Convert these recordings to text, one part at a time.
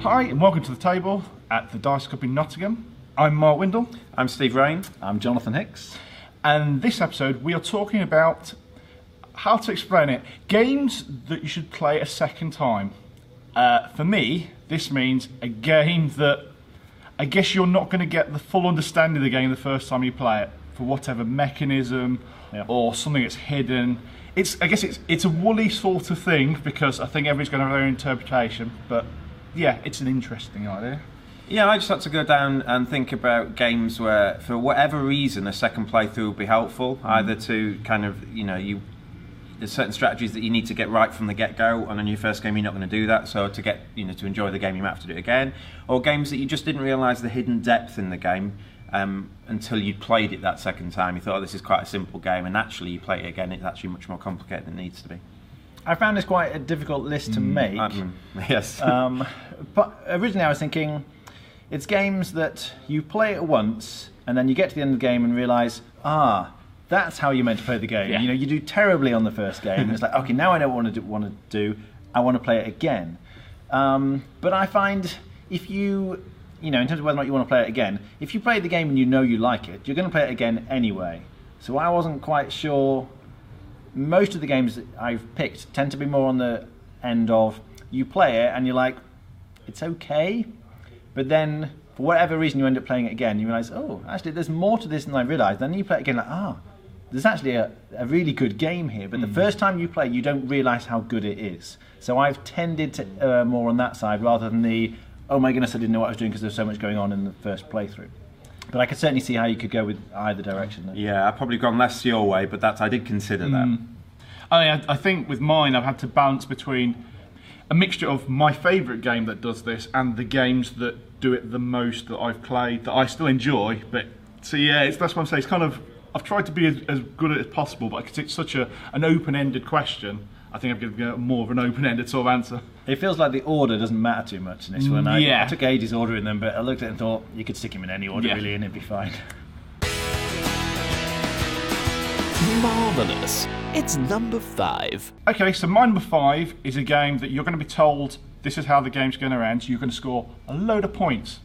Hi and welcome to the table at the Dice Cup in Nottingham. I'm Mark Windle. I'm Steve Raine. I'm Jonathan Hicks. And this episode we are talking about, how to explain it, games that you should play a second time. For me, this means a game that I guess you're not going to get the full understanding of the game the first time you play it, for whatever mechanism or something that's hidden. I guess it's a woolly sort of thing because I think everybody's going to have their own interpretation, but yeah, it's an interesting idea. Yeah, I just had to go down and think about games where, for whatever reason, a second playthrough would be helpful, either to kind of, there's certain strategies that you need to get right from the get-go, and on your first game you're not going to do that, so to get, to enjoy the game you might have to do it again, or games that you just didn't realise the hidden depth in the game until you'd played it that second time. You thought, oh, this is quite a simple game, and actually you play it again, it's actually much more complicated than it needs to be. I found this quite a difficult list to make. Yes. But originally I was thinking, it's games that you play it once, and then you get to the end of the game and realise, that's how you're meant to play the game. Yeah. You do terribly on the first game, and it's like, okay, now I know what I want to do. I want to play it again. But I find if you, in terms of whether or not you want to play it again, if you play the game and you know you like it, you're going to play it again anyway. So I wasn't quite sure. Most of the games that I've picked tend to be more on the end of you play it and you're like, it's okay, but then for whatever reason you end up playing it again, you realise, oh, actually there's more to this than I realised. Then you play it again like, there's actually a really good game here, but the first time you play you don't realise how good it is. So I've tended to more on that side rather than the, oh my goodness, I didn't know what I was doing because there's so much going on in the first playthrough. But I could certainly see how you could go with either direction. Yeah, I've probably gone less your way, but I did consider that. I think with mine I've had to balance between a mixture of my favourite game that does this and the games that do it the most that I've played that I still enjoy. But so yeah, that's what I'm saying. It's kind of, I've tried to be as good at it as possible, but because it's such an open-ended question, I think I'm going to get more of an open-ended sort of answer. It feels like the order doesn't matter too much in this one. I took ages ordering them, but I looked at it and thought you could stick them in any order really and it'd be fine. Marvellous. It's number 5. Okay, so my number 5 is a game that you're going to be told this is how the game's going to end. You're going to score a load of points,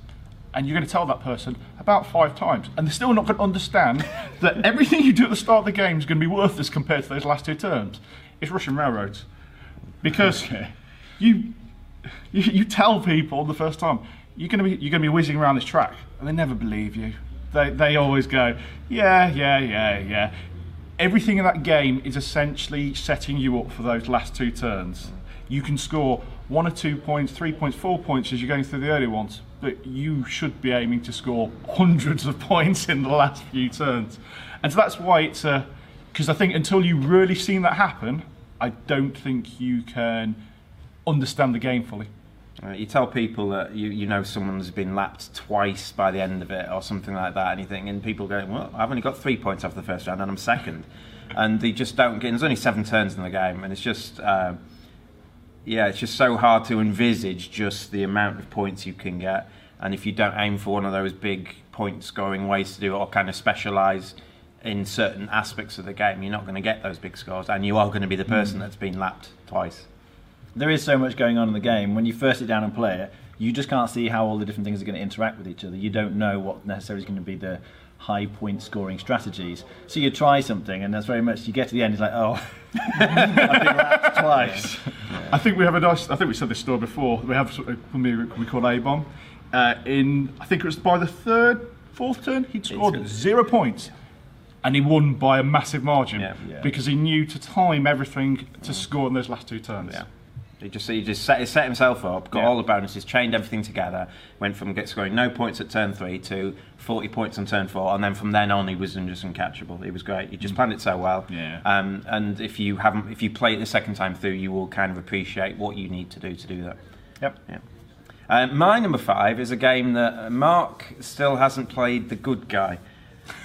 and you're going to tell that person about 5 times, and they're still not going to understand that everything you do at the start of the game is going to be worthless compared to those last 2 turns. It's Russian railroads, because you tell people the first time you're going to be whizzing around this track, and they never believe you. They always go, yeah. Everything in that game is essentially setting you up for those last 2 turns. You can score 1 or 2 points, 3 points, 4 points as you're going through the early ones, but you should be aiming to score hundreds of points in the last few turns. And so that's why it's because I think until you've really seen that happen, I don't think you can understand the game fully. You tell people that you know someone's been lapped twice by the end of it or something like that, and people go, well, I've only got 3 points off the first round and I'm second. And they just don't get, there's only 7 turns in the game, and it's just, it's just so hard to envisage just the amount of points you can get. And if you don't aim for one of those big point scoring ways to do it, or kind of specialise in certain aspects of the game, you're not going to get those big scores, and you are going to be the person that's been lapped twice. There is so much going on in the game. When you first sit down and play it, you just can't see how all the different things are going to interact with each other. You don't know what necessarily is going to be the high point scoring strategies. So you try something, and that's very much, you get to the end, it's like, oh, I've been lapped twice. Yeah. I think we said this story before. We have something we call A-bomb. I think it was by the 4th turn, he'd scored 0 points. And he won by a massive margin because he knew to time everything to score in those last 2 turns. Yeah. He just set himself up, got all the bonuses, chained everything together, went from scoring no points at turn 3 to 40 points on turn 4, and then from then on he was just uncatchable. He was great. He just planned it so well. Yeah. And if you play it the second time through, you will kind of appreciate what you need to do that. Yep. Yeah. My number 5 is a game that Mark still hasn't played, The Good Guy.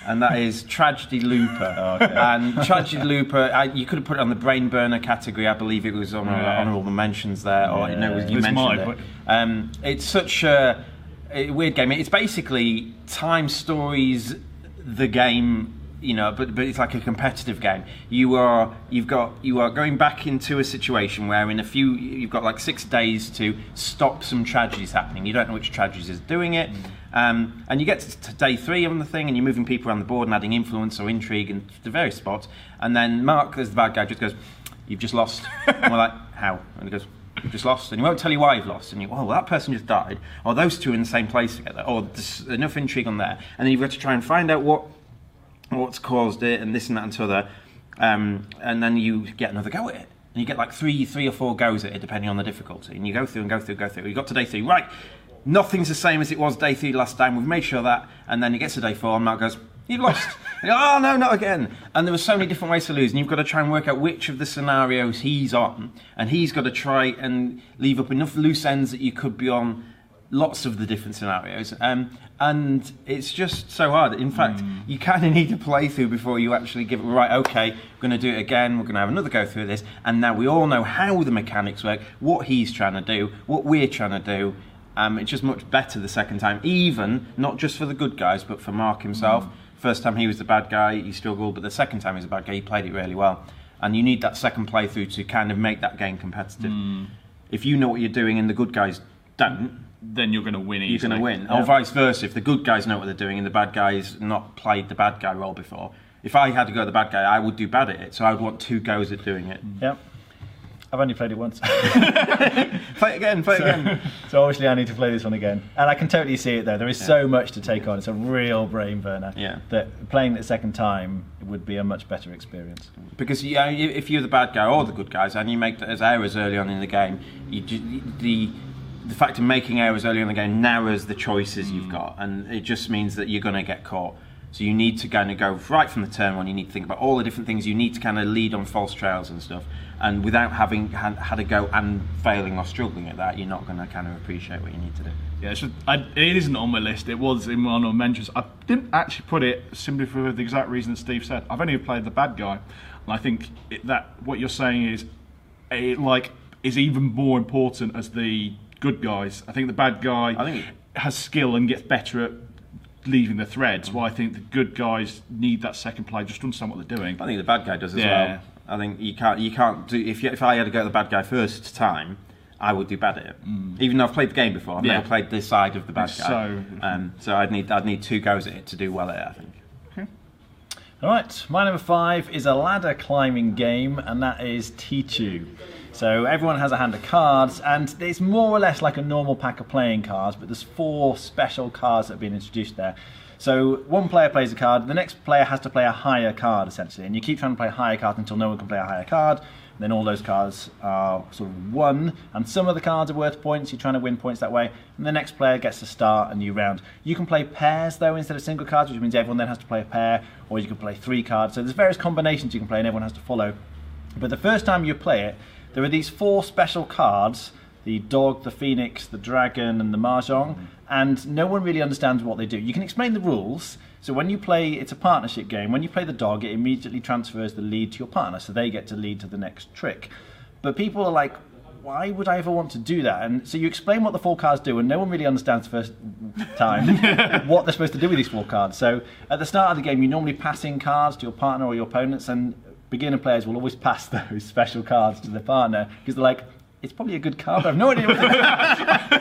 And that is Tragedy Looper. Okay. And Tragedy Looper, you could have put it on the brain burner category. I believe it was on honourable mentions there, or you mentioned it. It's such a weird game. It's basically Time Stories, the game, but it's like a competitive game. You are going back into a situation where you've got like 6 days to stop some tragedies happening. You don't know which tragedies is doing it, and you get to day 3 on the thing, and you're moving people around the board and adding influence or intrigue and to various spots. And then Mark, as the bad guy, just goes, "You've just lost." And we're like, "How?" And he goes, "You've just lost," and he won't tell you why you've lost. And you go, "Oh, well, that person just died," or "Those two are in the same place together," or "There's enough intrigue on there," and then you've got to try and find out what's caused it, and this and that and t'other, and then you get another go at it, and you get like three or four goes at it depending on the difficulty, and you go through. You got to day 3, right? Nothing's the same as it was day 3 last time. We've made sure that, and then it gets to day 4, and Mark goes, "You've lost." And you go, "Oh no, not again!" And there were so many different ways to lose, and you've got to try and work out which of the scenarios he's on, and he's got to try and leave up enough loose ends that you could be on lots of the different scenarios, and it's just so hard. In fact, you kind of need a playthrough before you actually give it, right, okay, we're going to do it again, we're going to have another go through this, and now we all know how the mechanics work, what he's trying to do, what we're trying to do. It's just much better the second time, even, not just for the good guys, but for Mark himself. First time he was the bad guy, he struggled, but the second time he was the bad guy, he played it really well. And you need that second playthrough to kind of make that game competitive. If you know what you're doing and the good guys don't, then you're going to win easily. You're going to win. Yeah. Or vice versa, if the good guys know what they're doing and the bad guys not played the bad guy role before. If I had to go at the bad guy, I would do bad at it, so I would want 2 goes at doing it. Yep. I've only played it once. Play it again. So obviously I need to play this one again. And I can totally see it though. There is so much to take on. It's a real brain burner. Yeah. That playing it a second time would be a much better experience. Because if you're the bad guy or the good guys and you make those errors early on in the game, the fact of making errors early on in the game narrows the choices you've got, and it just means that you're going to get caught. So you need to kind of go right from the turn 1, you need to think about all the different things, you need to kind of lead on false trails and stuff, and without having had a go and failing or struggling at that, you're not going to kind of appreciate what you need to do. Yeah, it isn't on my list. It was in one of my mentions. I didn't actually put it simply for the exact reason that Steve said. I've only played the bad guy, and I think that what you're saying is even more important as the good guys. I think the bad guy has skill and gets better at leaving the threads. While I think the good guys need that second play just to understand what they're doing. I think the bad guy does as well. I think you can't do if I had to go to the bad guy first time, I would do bad at it. Even though I've played the game before, I've never played this side of the bad guy. So I'd need 2 goes at it to do well at it, I think. Okay. All right, my number 5 is a ladder climbing game, and that is Tichu. So everyone has a hand of cards, and it's more or less like a normal pack of playing cards, but there's 4 special cards that have been introduced there. So one player plays a card, the next player has to play a higher card, essentially, and you keep trying to play a higher card until no one can play a higher card. Then all those cards are sort of won, and some of the cards are worth points, you're trying to win points that way, and the next player gets to start a new round. You can play pairs though instead of single cards, which means everyone then has to play a pair, or you can play 3 cards. So there's various combinations you can play and everyone has to follow. But the first time you play it, there are these 4 special cards, the dog, the phoenix, the dragon, and the mahjong, and no one really understands what they do. You can explain the rules. So when you play, it's a partnership game, when you play the dog, it immediately transfers the lead to your partner, so they get to lead to the next trick. But people are like, why would I ever want to do that? And so you explain what the 4 cards do, and no one really understands the first time what they're supposed to do with these 4 cards. So at the start of the game, you normally pass in cards to your partner or your opponents, and beginner players will always pass those special cards to their partner, because they're like, it's probably a good card, but I have no idea what to do.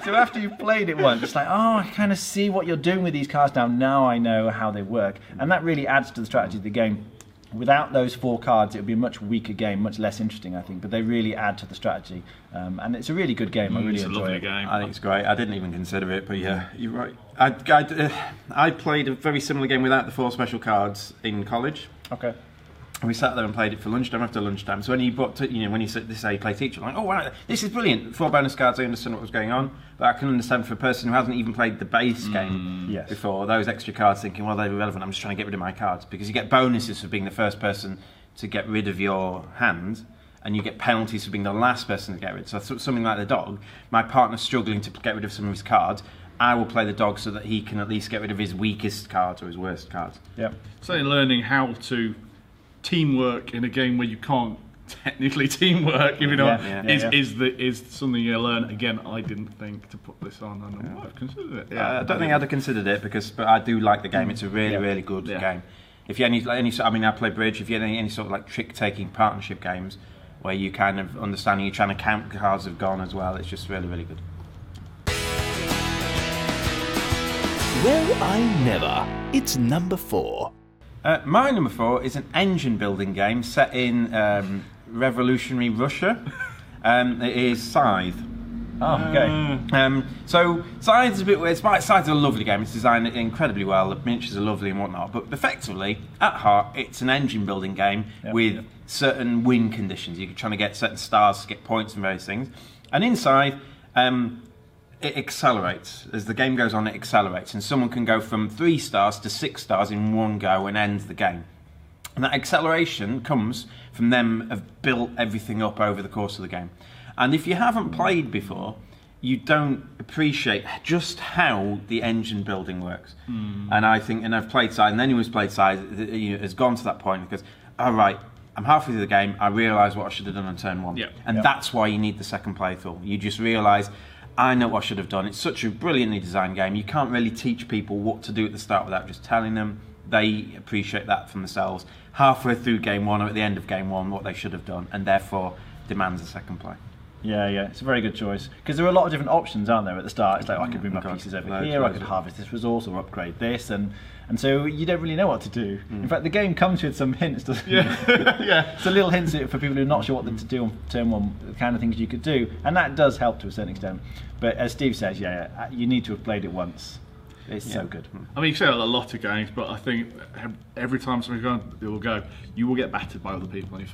So after you've played it once, it's like, oh, I kind of see what you're doing with these cards now. Now I know how they work. And that really adds to the strategy of the game. Without those 4 cards, it would be a much weaker game, much less interesting, I think. But they really add to the strategy. And it's a really good game. I really enjoy it. Game. I think it's great. I didn't even consider it, but yeah, you're right. I played a very similar game without the 4 special cards in college. Okay. And we sat there and played it for lunchtime after lunchtime. So when you when you said this is how you play Tichu, I'm like, oh wow, this is brilliant. 4 bonus cards, I understand what was going on. But I can understand for a person who hasn't even played the base game before, those extra cards thinking, well, they're irrelevant, I'm just trying to get rid of my cards. Because you get bonuses for being the first person to get rid of your hand, and you get penalties for being the last person to get rid. So something like the dog, my partner's struggling to get rid of some of his cards, I will play the dog so that he can at least get rid of his weakest cards or his worst cards. Yep. So learning how to teamwork in a game where you can't technically teamwork, if you know, Yeah. is something you learn. Again, I didn't think to put this on, and I might have considered it. I don't think I'd have considered it but I do like the game. It's a really good game. If you I play bridge. If you had any sort of like trick-taking partnership games where you kind of understand you're trying to count cards have gone as well, it's just really good. Well, I never. It's number 4. My number 4 is an engine building game set in revolutionary Russia. It is Scythe. Oh, okay. So Scythe is a bit weird. Scythe's a lovely game. It's designed incredibly well. The miniatures are lovely and whatnot. But effectively, at heart, it's an engine building game with certain win conditions. You're trying to get certain stars to get points and various things. And in Scythe, it accelerates. As the game goes on, it accelerates. And someone can go from 3 stars to 6 stars in one go and ends the game. And that acceleration comes from them have built everything up over the course of the game. And if you haven't played before, you don't appreciate just how the engine building works. And I think, and I've played Scythe, and anyone who's played Scythe has gone to that point because, all right, I'm halfway through the game, I realise what I should have done on turn 1. And that's why you need the second playthrough. You just realise, I know what I should have done. It's such a brilliantly designed game. You can't really teach people what to do at the start without just telling them. They appreciate that for themselves. Halfway through game 1 or at the end of game 1, what they should have done, and therefore demands a second play. Yeah, it's a very good choice because there are a lot of different options, aren't there? At the start, it's like I could bring my pieces over here, I could harvest this resource or upgrade this, and so you don't really know what to do. In fact, the game comes with some hints, doesn't it? Yeah. So little hints for people who are not sure what to do on turn 1, the kind of things you could do, and that does help to a certain extent. But as Steve says, you need to have played it once. It's so good. I mean, you say that a lot of games, but I think every time something will go, you will get battered by other people on your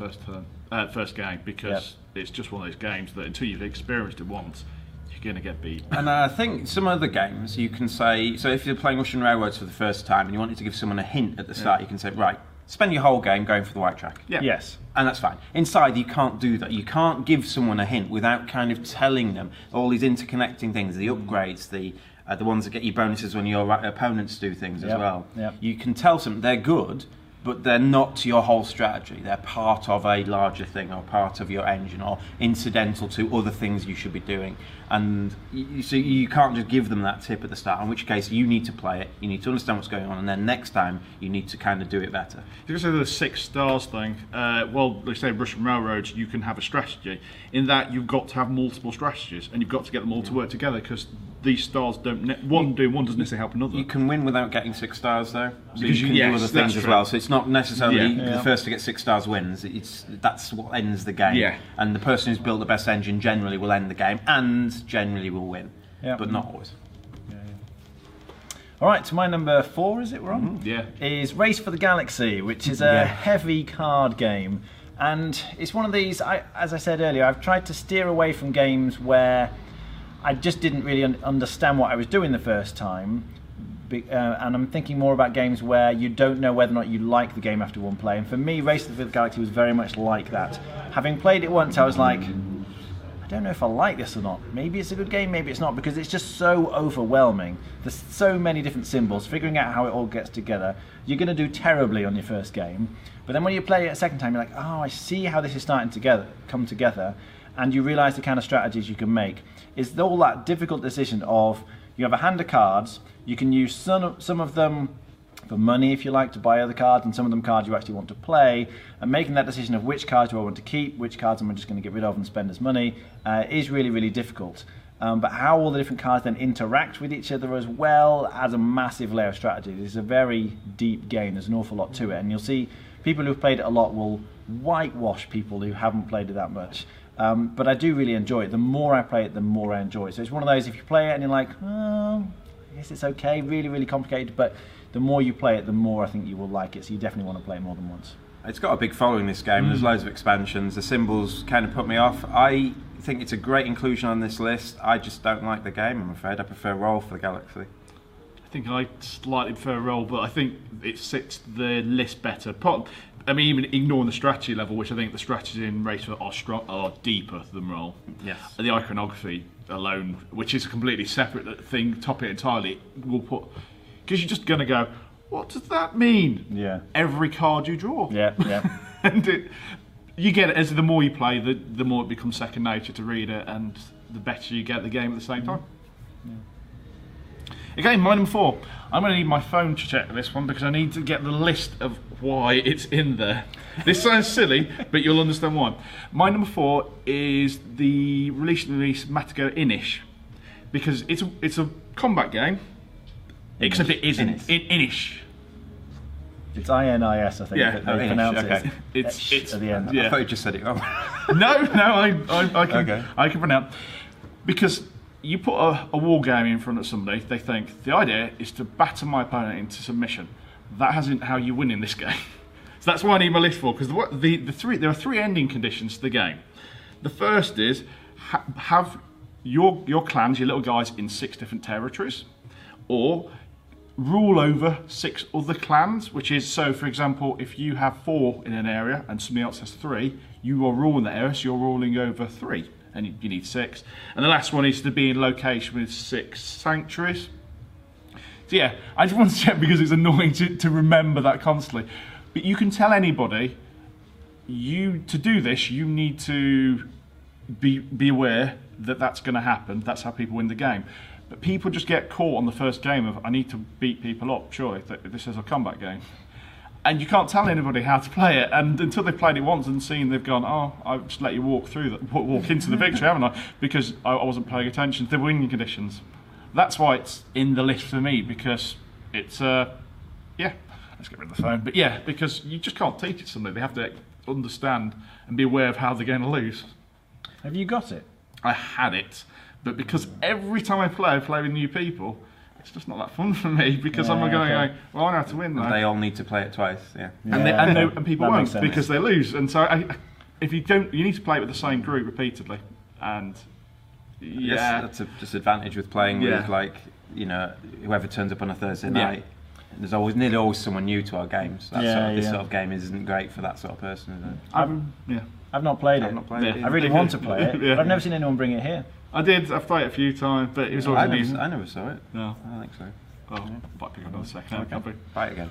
first game because it's just one of those games that until you've experienced it once, you're going to get beat. And I think some other games you can say, so if you're playing Russian Railroads for the first time and you wanted to give someone a hint at the start, you can say, right, spend your whole game going for the white track. Yes. And that's fine. Inside, you can't do that. You can't give someone a hint without kind of telling them all these interconnecting things, the upgrades, the ones that get you bonuses when your opponents do things as well. You can tell them they're good, but they're not your whole strategy. They're part of a larger thing or part of your engine or incidental to other things you should be doing. And so you can't just give them that tip at the start, in which case you need to play it, you need to understand what's going on, and then next time you need to kind of do it better. You can say the 6 stars thing. Well, like say Russian Railroads, you can have a strategy. In that, you've got to have multiple strategies, and you've got to get them all to work together because these stars don't. One doesn't necessarily help another. You can win without getting 6 stars, though. So Because you can do other things as well. So it's not necessarily the first to get 6 stars wins. That's what ends the game. Yeah. And the person who's built the best engine generally will end the game and generally will win, but not always. All right, to my number 4, is it we're on? Is Race for the Galaxy, which is a heavy card game. And it's one of these, as I said earlier, I've tried to steer away from games where I just didn't really understand what I was doing the first time. And I'm thinking more about games where you don't know whether or not you like the game after one play. And for me, Race for the Galaxy was very much like that. Having played it once, I was like, I don't know if I like this or not. Maybe it's a good game, maybe it's not, because it's just so overwhelming. There's so many different symbols, figuring out how it all gets together. You're going to do terribly on your first game, but then when you play it a second time, you're like, oh, I see how this is starting to come together, and you realise the kind of strategies you can make. It's all that difficult decision of, you have a hand of cards, you can use some of them for money if you like to buy other cards, and some of them cards you actually want to play, and making that decision of which cards do I want to keep, which cards am I just going to get rid of and spend as money is really, really difficult. But how all the different cards then interact with each other as well adds a massive layer of strategy. This is a very deep game, there's an awful lot to it, and you'll see people who've played it a lot will whitewash people who haven't played it that much. But I do really enjoy it. The more I play it, the more I enjoy it. So it's one of those, if you play it and you're like, oh, I guess it's okay, really, really complicated, but the more you play it, the more I think you will like it, so you definitely want to play it more than once. It's got a big following, this game. There's loads of expansions. The symbols kind of put me off. I think it's a great inclusion on this list. I just don't like the game, I'm afraid. I prefer Roll for the Galaxy. I think I slightly prefer Roll, but I think it sits the list better. I mean, even ignoring the strategy level, which I think the strategies in Race are deeper than Roll. Yes. The iconography alone, which is a completely separate thing, top it entirely, will put... Because you're just going to go, what does that mean? Yeah. Every card you draw. Yeah. And you get it as the more you play, the more it becomes second nature to read it, and the better you get the game at the same time. Okay, my number 4. I'm going to need my phone to check this one because I need to get the list of why it's in there. This sounds silly, but you'll understand why. My number 4 is the release Matago Inish, because it's a combat game, except it isn't. Inish. It's INIS, I think. Yeah, that they pronounce okay. it. It's at the end. Yeah. I thought you just said it wrong. No, Okay. I can pronounce, because you put a war game in front of somebody, they think the idea is to batter my opponent into submission. That isn't how you win in this game. So that's why I need my list for, because there are 3 ending conditions to the game. The first is have your clans, your little guys, in 6 different territories, or rule over 6 other clans, which is, so for example, if you have 4 in an area and somebody else has 3, you are ruling that area, so you're ruling over 3, and you need 6. And the last one is to be in location with 6 sanctuaries. So yeah, I just want to check because it's annoying to remember that constantly. But you can tell anybody, to do this, you need to be aware that that's going to happen. That's how people win the game. But people just get caught on the first game of, I need to beat people up, surely, this is a combat game. And you can't tell anybody how to play it, and until they've played it once and seen, they've gone, oh, I've just let you walk into the victory, haven't I? Because I wasn't paying attention to the winning conditions. That's why it's in the list for me, because it's, yeah, let's get rid of the phone. But yeah, because you just can't teach it to somebody. They have to understand and be aware of how they're going to lose. Have you got it? I had it, but because every time I play with new people, it's just not that fun for me, because I'm going, well, I know how to win now. They all need to play it twice, yeah. And people That won't, makes sense. because they lose. And so if you don't, you need to play it with the same group repeatedly. And yeah, That's a disadvantage with playing with, like, you know, whoever turns up on a Thursday night. There's nearly always someone new to our games. This sort of game isn't great for that sort of person, is it? I've not played it. I've not played it. I really want to play it, Yeah. but I've never seen anyone bring it here. I've played it a few times, but it was always amusing. I never saw it. No. I don't think so. Oh, I might pick up another second. Okay. Try it again.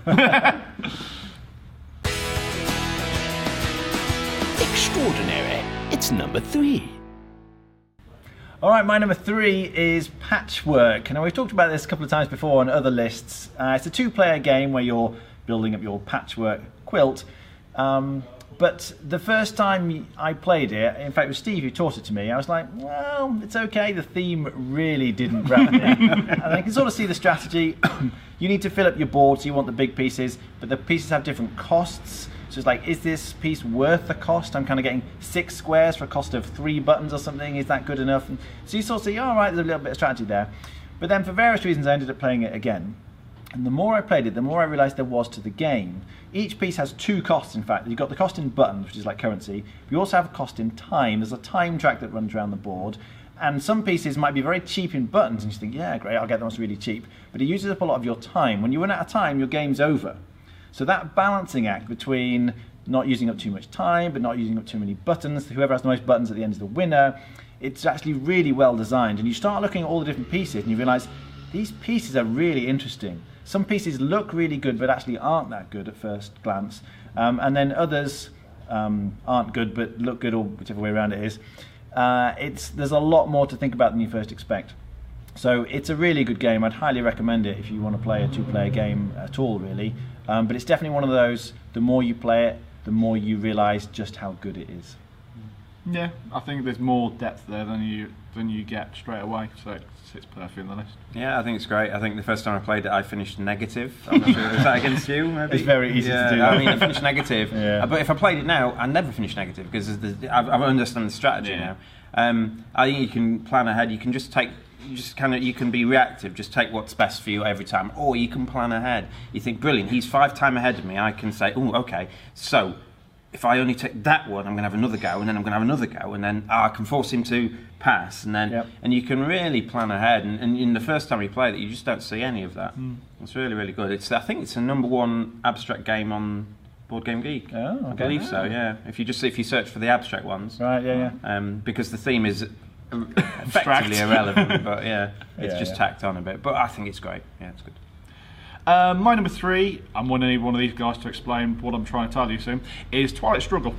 Extraordinary. It's number 3. All right, my number 3 is Patchwork. Now, we've talked about this a couple of times before on other lists. It's a 2-player game where you're building up your patchwork quilt. But the first time I played it, in fact it was Steve who taught it to me, I was like, well, it's okay, the theme really didn't grab me. And I can sort of see the strategy. You need to fill up your board, so you want the big pieces, but the pieces have different costs. So it's like, is this piece worth the cost? I'm kind of getting 6 squares for a cost of 3 buttons or something, is that good enough? And so you sort of see, all right, there's a little bit of strategy there. But then for various reasons I ended up playing it again. And the more I played it, the more I realised there was to the game. Each piece has 2 costs, in fact. You've got the cost in buttons, which is like currency. But you also have a cost in time. There's a time track that runs around the board. And some pieces might be very cheap in buttons, and you think, yeah, great, I'll get them, it's really cheap. But it uses up a lot of your time. When you run out of time, your game's over. So that balancing act between not using up too much time, but not using up too many buttons, whoever has the most buttons at the end is the winner, it's actually really well designed. And you start looking at all the different pieces, and you realise these pieces are really interesting. Some pieces look really good, but actually aren't that good at first glance. And then others aren't good, but look good, or whichever way around it is. There's a lot more to think about than you first expect. So it's a really good game. I'd highly recommend it if you want to play a 2-player game at all, really. But it's definitely one of those, the more you play it, the more you realise just how good it is. Yeah, I think there's more depth there than you get straight away, so it sits perfectly on the list. Yeah, I think it's great. I think the first time I played it, I finished negative. I'm not sure, is that against you? Maybe? It's very easy to do that. I mean, I finished negative. Yeah. But if I played it now, I never finish negative because I understand the strategy now. I think you can plan ahead. You can just take. You can be reactive, just take what's best for you every time, or you can plan ahead. You think, brilliant, he's 5 times ahead of me, I can say, oh, okay, so if I only take that one, I'm going to have another go, and then I'm going to have another go, and then I can force him to pass, and then and you can really plan ahead, and in the first time you play it, you just don't see any of that. It's really, really good. I think it's the #1 abstract game on Board Game Geek. Oh, okay. I believe so, yeah. If you search for the abstract ones. Right, yeah. Because the theme is effectively irrelevant, but it's just tacked on a bit. But I think it's great. Yeah, it's good. My number 3, I'm going to need one of these guys to explain what I'm trying to tell you soon, is Twilight Struggle.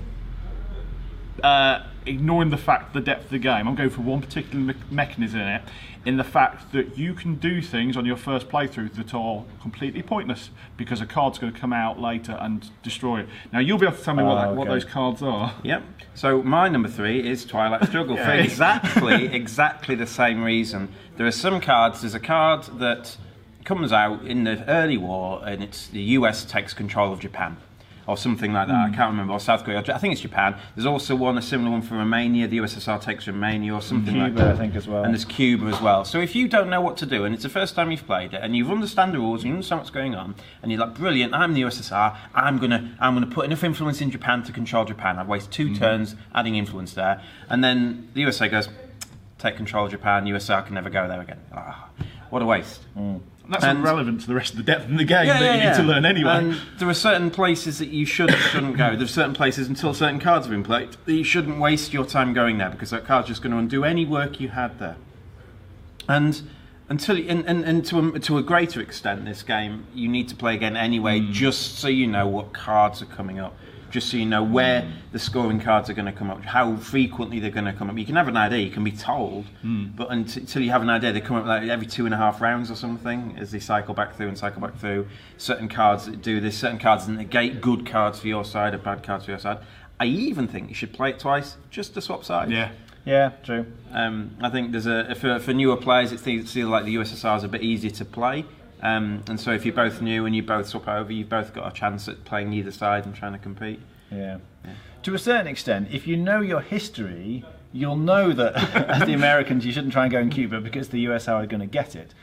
ignoring the fact the depth of the game, I'm going for one particular mechanism in it, in the fact that you can do things on your first playthrough that are completely pointless because a card's going to come out later and destroy it. Now you'll be able to tell me what those cards are. Yep. So my number 3 is Twilight Struggle for exactly the same reason. There are some cards. There's a card that comes out in the early war, and it's the US takes control of Japan, or something like that. I can't remember, or South Korea. I think it's Japan. There's also a similar one for Romania. The USSR takes Romania, or something like that. Cuba, I think, as well. And there's Cuba as well. So if you don't know what to do, and it's the first time you've played it, and you understand the rules, and you understand what's going on, and you're like, brilliant, I'm the USSR, I'm gonna put enough influence in Japan to control Japan. I've wasted 2 turns adding influence there, and then the USA goes, take control of Japan, USSR can never go there again. What a waste. That's irrelevant to the rest of the depth in the game that you need to learn anyway. And there are certain places that you shouldn't go. There's certain places until certain cards have been played that you shouldn't waste your time going there because that card's just going to undo any work you had there. And to a greater extent, this game you need to play again anyway, just so you know what cards are coming up. Just so you know where the scoring cards are going to come up, how frequently they're going to come up. You can have an idea, you can be told, but until you have an idea, they come up like every 2.5 rounds or something as they cycle back through and cycle back through. Certain cards that do this, certain cards that negate good cards for your side or bad cards for your side. I even think you should play it twice just to swap sides. Yeah, true. I think there's for newer players, it feels like the USSR is a bit easier to play. And so if you're both new and you both swap over, you've both got a chance at playing either side and trying to compete. Yeah. To a certain extent, if you know your history, you'll know that as the Americans you shouldn't try and go in Cuba because the US are going to get it.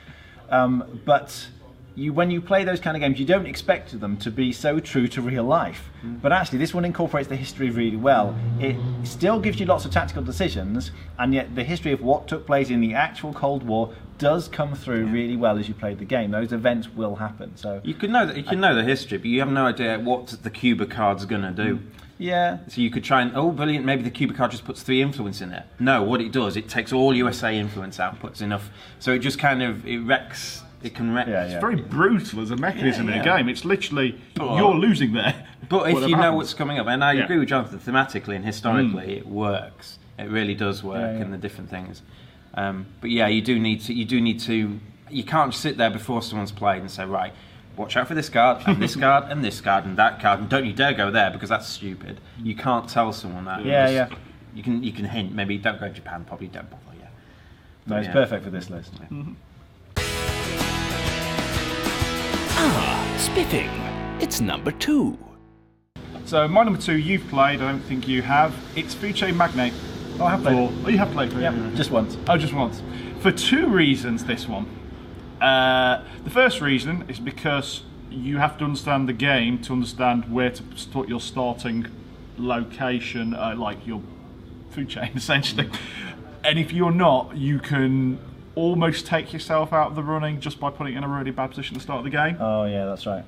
But when you play those kind of games, you don't expect them to be so true to real life. But actually, this one incorporates the history really well. It still gives you lots of tactical decisions, and yet the history of what took place in the actual Cold War does come through really well as you play the game. Those events will happen. So you can know the history, but you have no idea what the Cuba card's going to do. Yeah. So you could try and, brilliant, maybe the Cuba card just puts 3 influence in there. No, what it does, it takes all USA influence out, puts enough. So it just kind of, it wrecks. It can wreck. It's very brutal as a mechanism in a game. It's literally, you're losing there. But if you know what's coming up, and I agree with Jonathan, thematically and historically, it works. It really does work in the different things. But yeah, you need to. You can't sit there before someone's played and say, right, watch out for this card, and this card, and this card, and that card, and don't you dare go there because that's stupid. You can't tell someone that. You can hint, maybe don't go to Japan, probably don't bother. No, it's perfect for this list. Spiffing. It's number 2. So my number 2 you've played, I don't think you have. It's Food Chain Magnate. Oh, I have played it. Oh, you have played it? Yeah, just once. Oh, just once. For 2 reasons, this one. The first reason is because you have to understand the game to understand where to put your starting location, like your food chain, essentially. And if you're not, you can almost take yourself out of the running just by putting it in a really bad position to start the game. Oh yeah, that's right.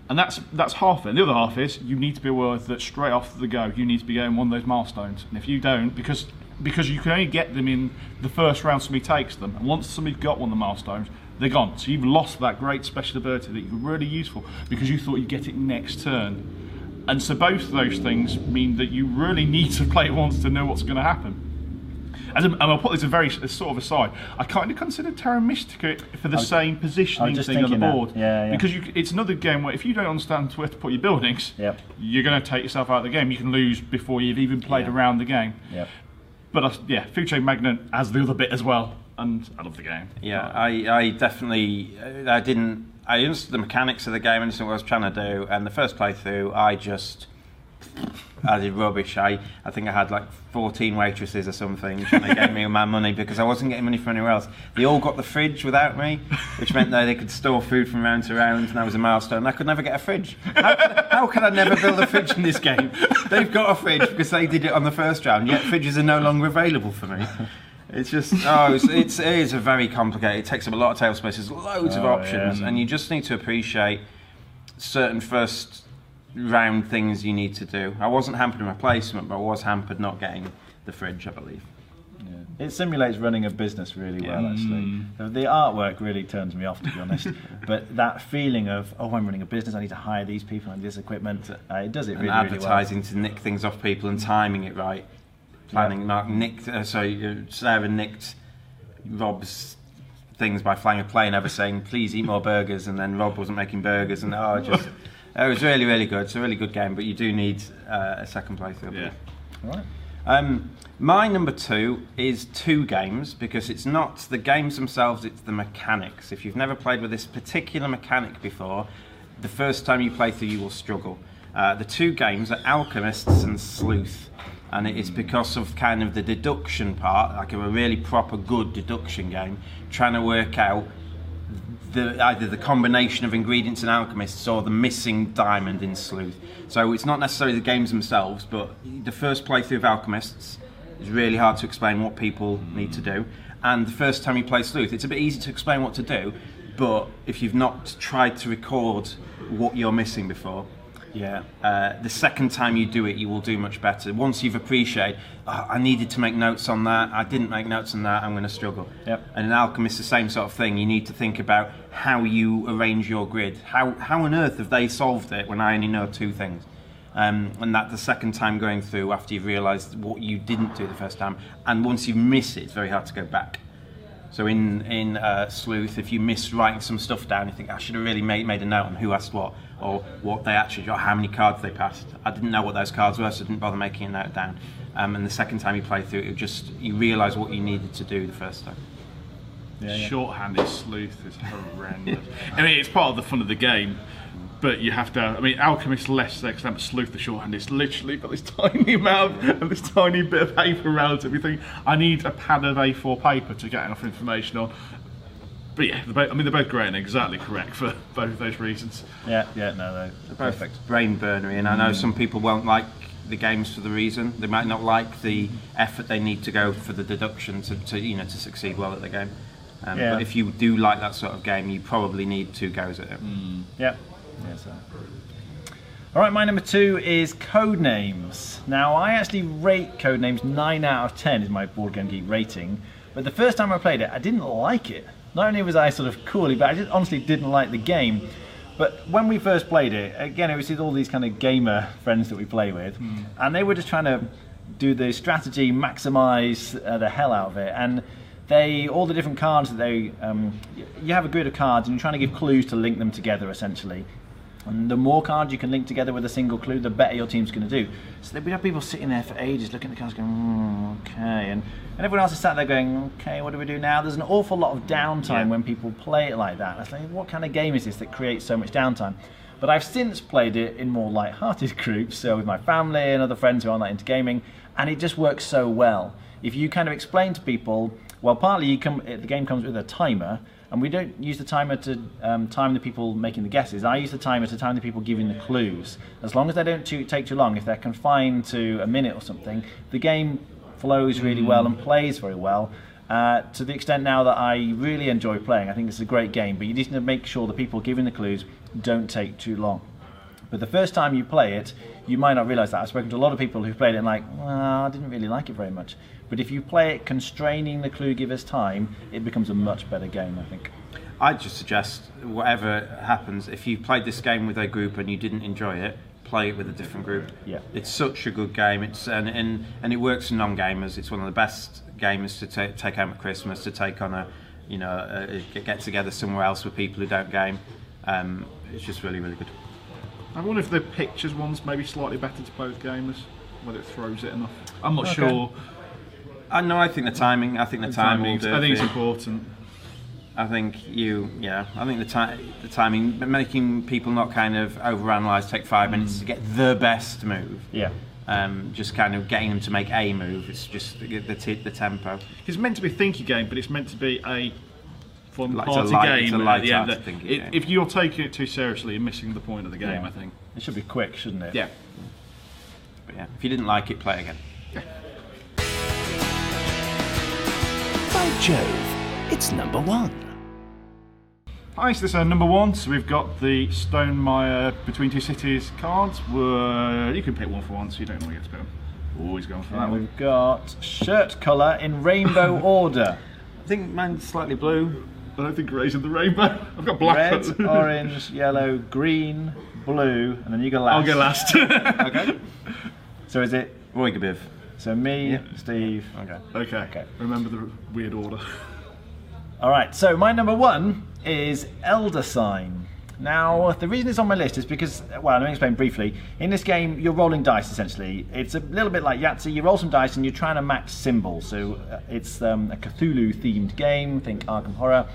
And that's half it. And the other half is you need to be aware that straight off the go you need to be getting one of those milestones. And if you don't, because you can only get them in the first round somebody takes them, and once somebody's got one of the milestones, they're gone. So you've lost that great special ability that you're really useful because you thought you'd get it next turn. And so both of those things mean that you really need to play it once to know what's going to happen. And I'll put this as sort of aside. I kind of consider Terra Mystica for the same positioning thing on the board. Because it's another game where if you don't understand where to put your buildings, you're going to take yourself out of the game. You can lose before you've even played around the game. But Food Chain Magnate has the other bit as well, and I love the game. Yeah, I definitely, I understood the mechanics of the game and what I was trying to do, and the first playthrough, I did rubbish. I think I had like 14 waitresses or something, and they gave me my money because I wasn't getting money from anywhere else. They all got the fridge without me, which meant that they could store food from round to round, and that was a milestone. I could never get a fridge. How could I never build a fridge in this game? They've got a fridge because they did it on the first round, yet fridges are no longer available for me. It's just, it is a very complicated, it takes up a lot of table space, there's loads of options, and you just need to appreciate certain first round things you need to do. I wasn't hampered in my placement, but I was hampered not getting the fridge, I believe. It simulates running a business really well, actually. The artwork really turns me off, to be honest. But that feeling of, oh, I'm running a business, I need to hire these people and this equipment, it does it really, really well. Advertising to nick things off people and timing it right. Planning. Sarah nicked Rob's things by flying a plane over saying, please eat more burgers, and then Rob wasn't making burgers, and it was really, really good. It's a really good game, but you do need a second playthrough. Yeah. All right. My number 2 is 2 games, because it's not the games themselves, it's the mechanics. If you've never played with this particular mechanic before, the first time you play through you will struggle. The 2 games are Alchemists and Sleuth, and it is because of kind of the deduction part, like a really proper good deduction game, trying to work out either the combination of ingredients in Alchemists or the missing diamond in Sleuth. So it's not necessarily the games themselves, but the first playthrough of Alchemists is really hard to explain what people need to do. And the first time you play Sleuth, it's a bit easy to explain what to do, but if you've not tried to record what you're missing before, the second time you do it, you will do much better. Once you've appreciated, I needed to make notes on that, I didn't make notes on that, I'm going to struggle. Yep. And in Alchemist, the same sort of thing. You need to think about how you arrange your grid. How on earth have they solved it when I only know 2 things? And that the second time going through, after you've realised what you didn't do the first time, and once you miss it, it's very hard to go back. So in Sleuth, if you miss writing some stuff down, you think, I should have really made a note on who asked what, or what they actually, or how many cards they passed. I didn't know what those cards were, so I didn't bother making a note down. And the second time you play through it, you realise what you needed to do the first time. Shorthanded Sleuth is horrendous. I mean, it's part of the fun of the game, but you have to. I mean, Alchemist less to extent, but Sleuth the shorthand is literally got this tiny amount and this tiny bit of paper around it. We think I need a pad of A4 paper to get enough information on. But yeah, they're both great and exactly correct for both of those reasons. No, they're Perfect. Brain burnery, and I know some people won't like the games for the reason. They might not like the effort they need to go for the deduction to succeed well at the game. But if you do like that sort of game, you probably need 2 goes at it. Yep. So. All right, my number 2 is Codenames. Now, I actually rate Codenames 9 out of 10 is my Board Game Geek rating. But the first time I played it, I didn't like it. Not only was I sort of cool, but I just honestly didn't like the game. But when we first played it, again, it was with all these kind of gamer friends that we play with, and they were just trying to do the strategy, maximise the hell out of it. And all the different cards that you have a grid of cards, and you're trying to give clues to link them together, essentially. And the more cards you can link together with a single clue, the better your team's going to do. So we'd have people sitting there for ages looking at the cards going, okay. And everyone else is sat there going, okay, what do we do now? There's an awful lot of downtime when people play it like that. It's like, what kind of game is this that creates so much downtime? But I've since played it in more light-hearted groups, so with my family and other friends who aren't that into gaming, and it just works so well. If you kind of explain to people, well, partly the game comes with a timer, and we don't use the timer to time the people making the guesses. I use the timer to time the people giving the clues. As long as they don't take too long, if they're confined to a minute or something, the game flows really well and plays very well. To the extent now that I really enjoy playing. I think it's a great game, but you need to make sure the people giving the clues don't take too long. But the first time you play it, you might not realise that. I've spoken to a lot of people who've played it and like, well, I didn't really like it very much. But if you play it constraining the clue giver's time, it becomes a much better game, I think. I'd just suggest, whatever happens, if you played this game with a group and you didn't enjoy it, play it with a different group. Yeah. It's such a good game. And it works for non-gamers. It's one of the best games to take home at Christmas, to take on a get together somewhere else with people who don't game. It's just really, really good. I wonder if the pictures one's maybe slightly better to play with gamers, whether it throws it enough. I'm not sure. No, I think the timing. I think the timing will do. I think it's important. I think the timing, making people not kind of overanalyze, take 5 minutes to get the best move. Yeah. Just kind of getting them to make a move. It's just the tempo. It's meant to be a thinky game, but it's meant to be a fun party game. It's a light-hearted thinky game. If you're taking it too seriously, you're missing the point of the game. I think it should be quick, shouldn't it? Yeah. But yeah, if you didn't like it, play again. Yeah. By Jove, it's number 1. Hi, so this is number 1. So we've got the Stonemaier Between Two Cities cards. You can pick one for one, so you don't normally get to pick them. Oh, he's going for that And one. we've got shirt colour in rainbow order. I think mine's slightly blue. I don't think grey's in the rainbow. I've got black. Red, orange, yellow, green, blue, and then you go last. I'll go last. Okay. So is it? Roygabiv. So me, Steve. Okay. Okay. Remember the weird order. All right. So my number 1 is Elder Sign. Now, the reason it's on my list is because, well, let me explain briefly. In this game, you're rolling dice, essentially. It's a little bit like Yahtzee. You roll some dice and you're trying to match symbols. So it's a Cthulhu-themed game, think Arkham Horror.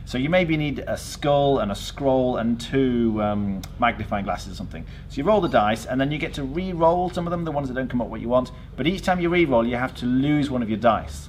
So you maybe need a skull and a scroll and 2 magnifying glasses or something. So you roll the dice and then you get to re-roll some of them, the ones that don't come up what you want. But each time you re-roll, you have to lose one of your dice.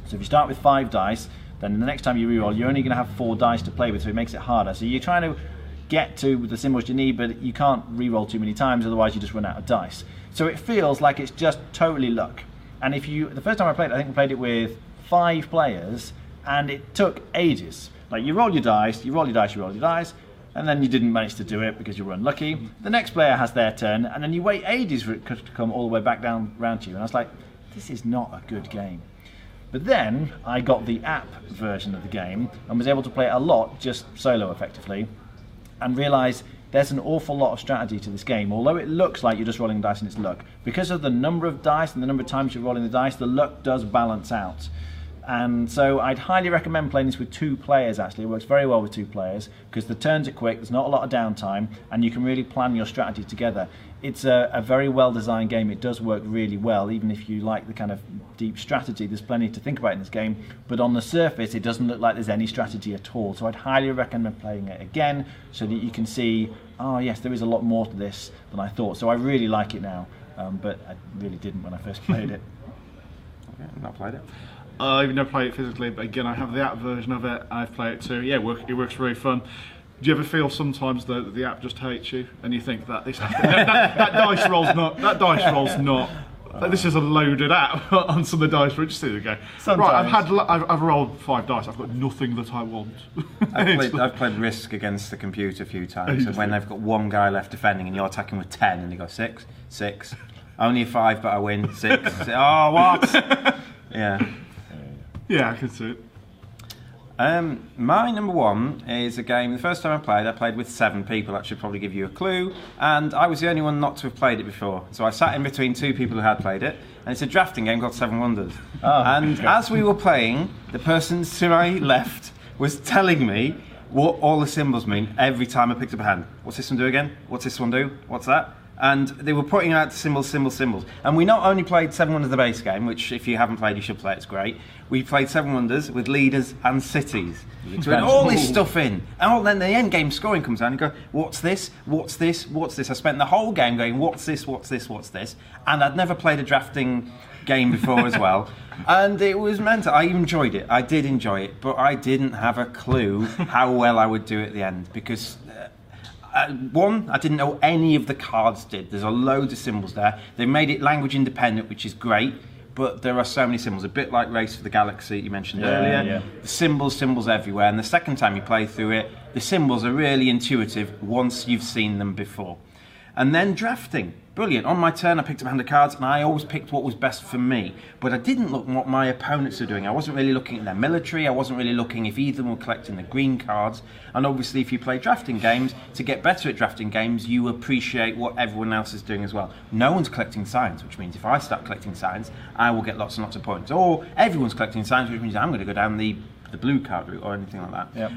So if you start with 5 dice, then the next time you re-roll, you're only going to have 4 dice to play with, so it makes it harder. So you're trying to get to the symbols you need, but you can't re-roll too many times, otherwise you just run out of dice. So it feels like it's just totally luck. And the first time I played it, I think we played it with 5 players, and it took ages. Like you roll your dice, you roll your dice, you roll your dice, and then you didn't manage to do it because you were unlucky. The next player has their turn, and then you wait ages for it to come all the way back down round to you. And I was like, this is not a good game. But then I got the app version of the game and was able to play it a lot, just solo effectively, and realised there's an awful lot of strategy to this game. Although it looks like you're just rolling dice and it's luck, because of the number of dice and the number of times you're rolling the dice, the luck does balance out. And so I'd highly recommend playing this with 2 players, actually. It works very well with 2 players, because the turns are quick, there's not a lot of downtime, and you can really plan your strategy together. It's a very well-designed game. It does work really well, even if you like the kind of deep strategy. There's plenty to think about in this game, but on the surface, it doesn't look like there's any strategy at all. So I'd highly recommend playing it again, so that you can see, oh yes, there is a lot more to this than I thought. So I really like it now, but I really didn't when I first played it. Okay, I've not played it. I've never played it physically, but again, I have the app version of it. I've played it too. Yeah, it works really fun. Do you ever feel sometimes that the app just hates you, and you think that that dice roll's not. This is a loaded app on some of the dice. We're just sitting there going, Sometimes. right, I've rolled 5 dice. I've got nothing that I want. I've played Risk against the computer a few times, and when they've got 1 guy left defending and you're attacking with 10, and they go 6, 6, only a 5, but I win 6. Oh, what? Yeah. Yeah, I can see it. My number 1 is a game, the first time I played with 7 people. That should probably give you a clue. And I was the only one not to have played it before. So I sat in between 2 people who had played it. And it's a drafting game called 7 Wonders. As we were playing, the person to my left was telling me what all the symbols mean every time I picked up a hand. What's this one do again? What's this one do? What's that? And they were putting out symbols. And we not only played 7 Wonders the base game, which if you haven't played you should play, it's great. We played 7 Wonders with leaders and cities. So we had all this stuff in. And then the end game scoring comes down and you go, what's this? What's this? What's this? I spent the whole game going, what's this? What's this? What's this? And I'd never played a drafting game before as well. And it was mental. I enjoyed it. I did enjoy it. But I didn't have a clue how well I would do at the end, because... one, I didn't know any of the cards did. There's a load of symbols there. They've made it language independent, which is great, but there are so many symbols. A bit like Race for the Galaxy you mentioned earlier. Yeah. The symbols everywhere. And the second time you play through it, the symbols are really intuitive once you've seen them before. And then drafting. Brilliant. On my turn, I picked up a hand of cards, and I always picked what was best for me. But I didn't look at what my opponents were doing. I wasn't really looking at their military. I wasn't really looking if either of them were collecting the green cards. And obviously, if you play drafting games, to get better at drafting games, you appreciate what everyone else is doing as well. No one's collecting signs, which means if I start collecting signs, I will get lots and lots of points. Or everyone's collecting signs, which means I'm going to go down the blue card route or anything like that.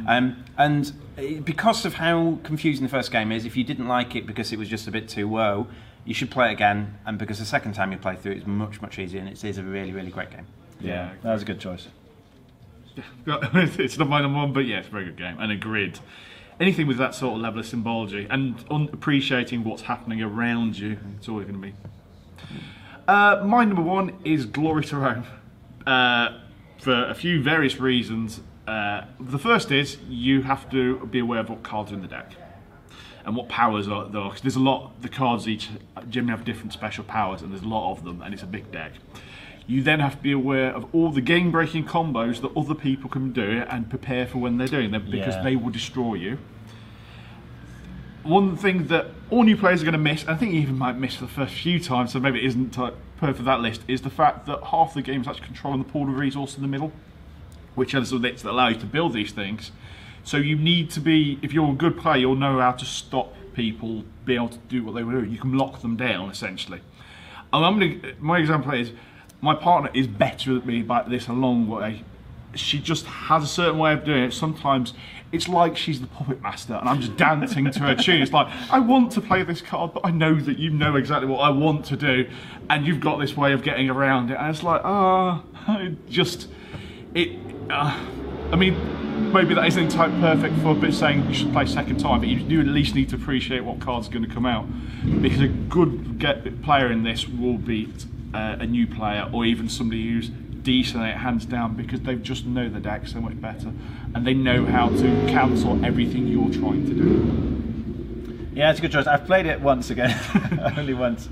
Yep. Because of how confusing the first game is, if you didn't like it because it was just a bit too low, you should play it again, and because the second time you play through it's much, much easier, and it is a really, really great game. Yeah, that was a good choice. It's not my number 1, but yeah, it's a very good game. And a grid. Anything with that sort of level of symbology and appreciating what's happening around you, it's always going to be. My number 1 is Glory to Rome. For a few various reasons. The first is you have to be aware of what cards are in the deck and what powers are there. Because there's a lot. The cards each generally have different special powers, and there's a lot of them, and it's a big deck. You then have to be aware of all the game-breaking combos that other people can do and prepare for when they're doing them, because they will destroy you. one thing that all new players are going to miss, and I think you even might miss for the first few times, so maybe it isn't perfect for that list, is the fact that half the game is actually controlling the pool of resource in the middle, which are the bits that allow you to build these things. So you need to be, if you're a good player, you'll know how to stop people being able to do what they were doing. You can lock them down, essentially. And my example is, my partner is better at me by this a long way. She just has a certain way of doing it. Sometimes it's like she's the puppet master and I'm just dancing to her tune. It's like, I want to play this card, but I know that you know exactly what I want to do, and you've got this way of getting around it. And it's like, I mean, maybe that isn't type perfect for a bit saying you should play second time, but you do at least need to appreciate what card's going to come out. Because a good player in this will beat a new player, or even somebody who's decent at it hands down, because they just know the deck so much better and they know how to cancel everything you're trying to do. Yeah, it's a good choice. I've played it once again, only once.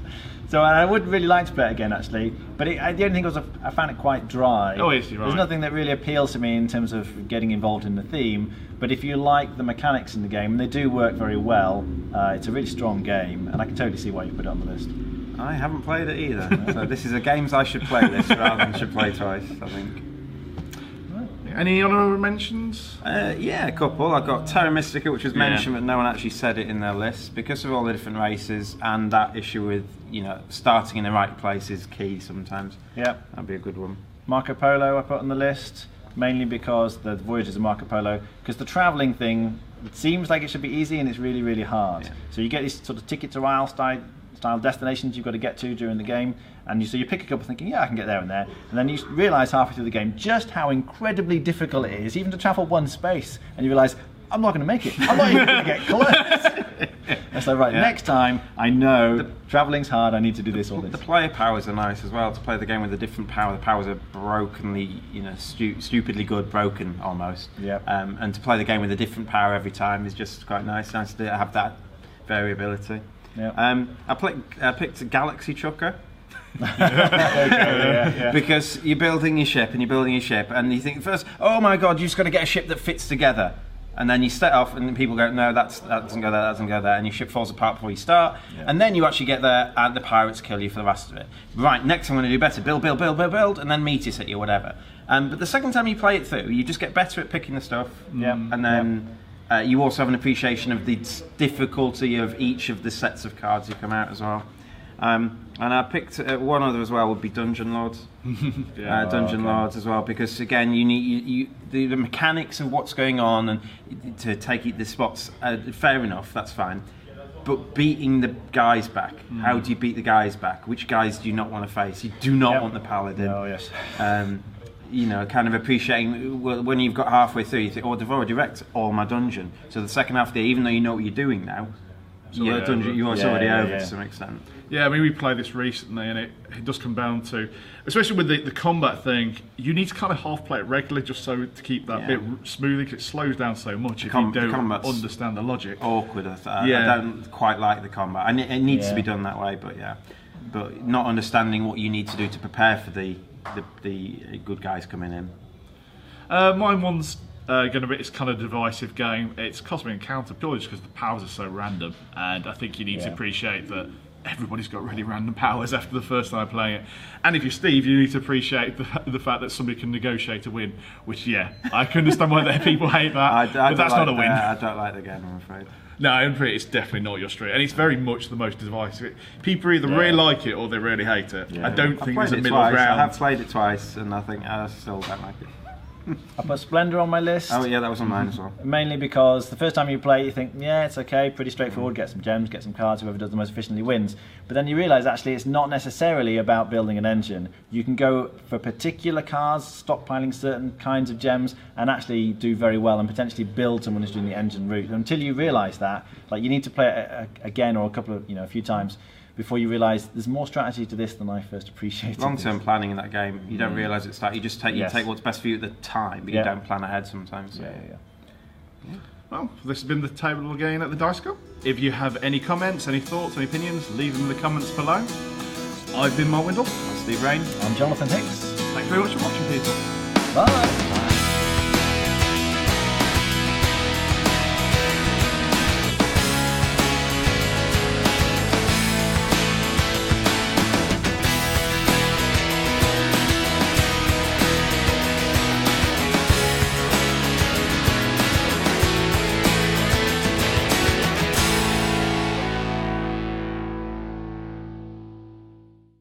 So I would really like to play it again, actually. But the only thing was I found it quite dry. Oh, yes, you're right. There's nothing that really appeals to me in terms of getting involved in the theme. But if you like the mechanics in the game, and they do work very well, it's a really strong game, and I can totally see why you put it on the list. I haven't played it either, so this is a games I should play this rather than should play twice, I think. Any honourable mentions? Yeah, a couple. I've got Terra Mystica, which was mentioned, but no one actually said it in their list because of all the different races and that issue with, starting in the right place is key sometimes. Yeah, that'd be a good one. Marco Polo I put on the list, mainly because the Voyages of Marco Polo, because the travelling thing, it seems like it should be easy and it's really, really hard. Yeah. So you get these sort of ticket to Isle style destinations you've got to get to during the game, and so you pick a couple thinking, yeah, I can get there and there, and then you realise halfway through the game just how incredibly difficult it is even to travel one space, and you realise, I'm not going to make it, I'm not even going to get close. And so next time I know travelling's hard, I need to do this or this. The player powers are nice as well, to play the game with a different power. The powers are brokenly, stupidly good, broken almost. Yep. And to play the game with a different power every time is just quite nice to have that variability. Yep. I picked Galaxy Trucker. Okay, because you're building your ship and you think first, oh my god, you've just got to get a ship that fits together, and then you set off and people go, no, that doesn't go there, that doesn't go there, and your ship falls apart before you start, and then you actually get there and the pirates kill you for the rest of it. Right, next I'm going to do better, build, and then meteors hit you or whatever. But the second time you play it through, you just get better at picking the stuff, and then you also have an appreciation of the difficulty of each of the sets of cards you come out as well. And I picked one other as well, would be Dungeon Lords. Dungeon Lords as well, because again, you need the mechanics of what's going on and to take the spots. Fair enough, that's fine. But beating the guys back, how do you beat the guys back? Which guys do you not want to face? You do not want the paladin. Oh yes. Kind of appreciating when you've got halfway through, you think, oh, they've already wrecked all my dungeon. So the second half there, even though you know what you're doing now, the dungeon you're already over to some extent. Yeah, I mean, we played this recently, and it does come down to, especially with the combat thing, you need to kind of half play it regularly just so to keep that bit smooth, because it slows down so much if you don't understand the logic. Awkward, I don't quite like the combat, and it needs to be done that way, but not understanding what you need to do to prepare for the good guys coming in. Mine one's going to be, it's kind of a divisive game. It's Cosmic Encounter purely just because the powers are so random, and I think you need to appreciate that everybody's got really random powers after the first time playing it. And if you're Steve, you need to appreciate the fact that somebody can negotiate a win, which I can understand why people hate that, but that's not a win. I don't like the game, I'm afraid. No, it's definitely not your street, and it's very much the most divisive. People either really like it or they really hate it. I don't think there's a middle ground. I have played it twice, and I think I still don't like it. I put Splendor on my list. Oh yeah, that was on mine as well. Mainly because the first time you play, you think, yeah, it's okay, pretty straightforward, get some gems, get some cards, whoever does the most efficiently wins. But then you realise actually it's not necessarily about building an engine. You can go for particular cards, stockpiling certain kinds of gems, and actually do very well and potentially build someone who's doing the engine route. And until you realise that, like, you need to play it again or a few times before you realise there's more strategy to this than I first appreciated. Long-term planning in that game, you don't realise it's that. You just take what's best for you at the time, but you don't plan ahead sometimes. So. Yeah. Well, this has been the table again at the Dice School. If you have any comments, any thoughts, any opinions, leave them in the comments below. I've been Mark Windle. I'm Steve Raine. I'm Jonathan Hicks. Thanks very much for watching, people. Bye.